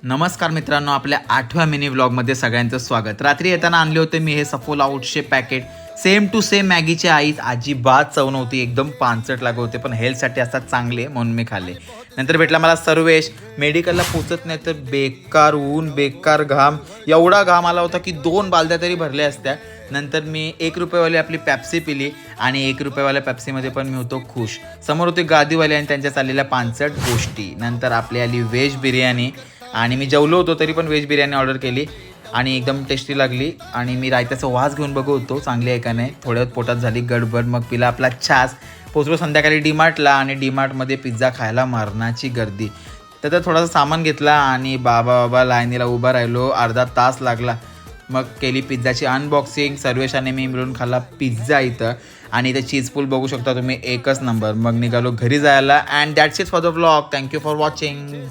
नमस्कार मित्रांनो, आपल्या 8व्या मिनी व्लॉगमध्ये सगळ्यांचं स्वागत. रात्री येताना आणले होते मी हे सफोला ओट्सचे पॅकेट. सेम टू सेम मॅगीचे आई अजिबात चव नव्हती, एकदम पानसट लागत होते, पण हेल्थसाठी असतात चांगले म्हणून मी खाल्ले. नंतर भेटला मला सर्वेश. मेडिकलला पोचत नाही तर बेकार ऊन, बेकार घाम, एवढा घाम आला होता की 2 बालद्या तरी भरल्या असत्या. नंतर मी 1 रुपयेवाली आपली पेप्सी पिली आणि 1 रुपयेवाल्या पेप्सीमध्ये पण मी होतो खुश. समोर होते गादीवाले आणि त्यांच्या चाललेल्या पानसट गोष्टी. नंतर आपली आली व्हेज बिर्याणी आणि मी जेवलो होतो तरी पण व्हेज बिर्याणी ऑर्डर केली आणि एकदम टेस्टी लागली. आणि मी रायत्याचा वास घेऊन बघू होतो चांगली आहे का नाही. थोड्यात पोटात झाली गडबड, मग पिला आपला छास. पोचलो संध्याकाळी डीमार्टला आणि डीमार्टमध्ये पिझ्झा खायला मरणाची गर्दी. तर थोडासा सामान घेतला आणि बाबा लाईनीला उभा राहिलो, अर्धा तास लागला. मग केली पिझ्झाची अनबॉक्सिंग. सर्वेशाने मी मिळून खाल्ला पिझ्झा इथं आणि इथं चीज पूल बघू शकता तुम्ही, एकच नंबर. मग निघालो घरी जायला. And that's it for the vlog. Thank you for watching.